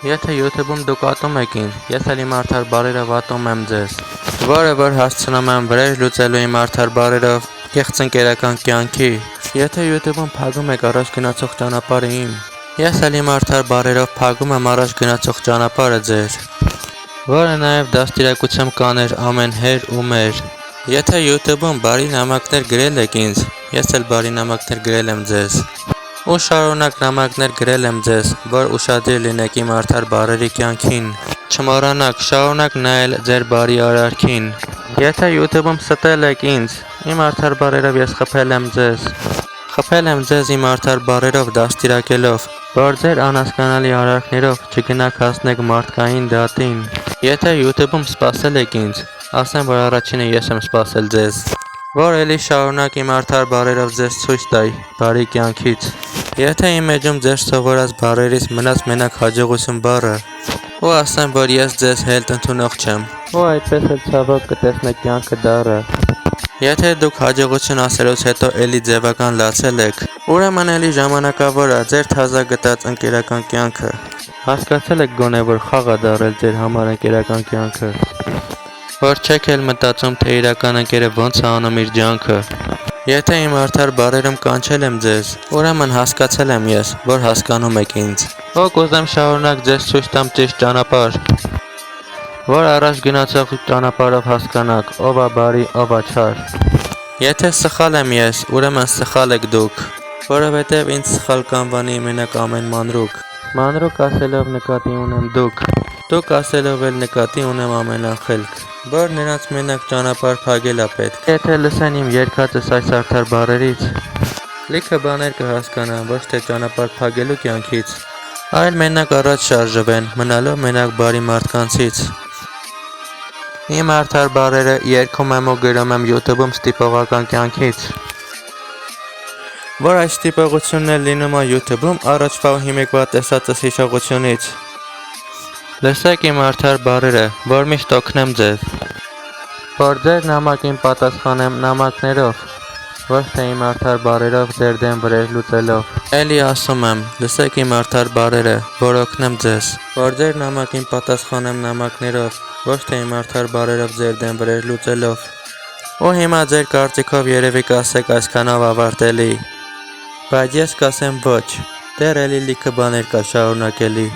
Եթե YouTube-ում դուք ատում եք ինձ, ես էլ իմ արդար բարերով ատում եմ ձեզ, որը որ հասցնում եմ վրեժ լուծելու իմ արդար բարերով կեղծ ընկերական կյանքի։ Եթե YouTube-ում փակում եք առաջ գնացող ճանապարհը իմ, ես էլ իմ արդար բարերով փակում եմ առաջ գնացող ճանապարհը ձեր, որը նաև դաստիարակությամբ կաներ ամեն հեր ու մեր։ Եթե YouTube-ում բարի նամակներ գրել եք ինձ, ես էլ բարի նամակներ գրել եմ ձեզ։ Ու շարունակ նամակներ գրել եմ ձեզ, որ ուշադիր լինեք իմ արդար բարերի կյանքին, չմոռանաք շարունակ նայել ձեր բարի արարքին։ Եթե YouTube-ում ստել եք ինձ, իմ արդար բարերով ես խփել եմ ձեզ իմ արդար բարերով դաստիարակելով, որ ձեր անհասկանալի արարքներով չգնաք հասնեք մարդկային դատին։ Եթե YouTube-ում սպասել եք ինձ, ասեմ, որ առաջինը ես եմ սպասել ձեզ, որ էլի շարունակ իմ արդար բարերով ձեզ ցույց տայ բարի կյանքից։ Եթե իմ էջում ձեր սովորած բառերից մնաց մենակ հաջողություն բառը, ու ասեմ, որ ես ձեզ հելտ ընդունող չեմ, ու այդպես էլ ցավոք կտեսնեք կյանքը դառը։ Եթե դուք հաջողություն ասելուց հետո էլի ձևական լացել եք, ուրեմն էլի ժամանակավոր է ձեր թազա գտած ընկերական կյանքը։ Հասկացել եք գոնե, որ խաղ է դառել ձեր համար ընկերական կյանքը, որ չեք էլ մտածում, թե իրական ընկերը ոնց է անում իր ջանքը։ Եթե իմ արդար բարերում կանչել եմ ձեզ, ուրեմն հասկացել եմ ես, որ հասկանում եք ինձ։ Ու կուզեմ շարունակ ձեզ ցույց տամ ճիշտ ճանապարհ, որ առաջ գնացող ճանապարհով հասկանաք, ով է բարի, ով է չար։ Եթե սխալ եմ ես, ուրեմն սխալ եք դուք, որովհետև ինձ սխալ կանվանի մենակ ամեն մանրուք։ Մանրուք ասելով նկատի ունեմ դուք ասելով էլ նկատի ունեմ ամեն անխելք, որ նրանց մենակ ճանապարհ փակել է պետք։ Եթե լսեն իմ երկածս այս արդար բարերից, լիքը բաներ կհասկանան, ոչ թե ճանապարհ փակելու կյանքից, այլ մենակ առաջ շարժվեն, մնալով մենակ բարի մարդկանցից։ Իմ արդար բարերը երգում եմ ու գրում եմ YouTube-ում ստիպողական կյանքից, որ այս ստիպողությունն էլ լինում է YouTube-ում առաջվա ու հիմիկվա տեսածս հիշողությունից։ Լսեք իմ արդար բարերը, որ միշտ օգնեմ ձեզ, որ ձեր նամակին պատասխանեմ նամակներով, ոչ թե իմ արդար բարերով ձեր դեմ վրեժ լուծելով։ Էլի ասում եմ, լսեք իմ արդար բարերը, որ օգնեմ ձեզ, որ ձեր նամակին պատասխանեմ նամակներով, ոչ թե իմ արդար բարերով ձեր դեմ վրեժ լուծելով։ Ու հիմա ձեր կարծիքով երևի կասեք այսքանով ավարտելի, բայց ես կասեմ ոչ, դեռ էլի լիքը բաներ կա շարունակելի։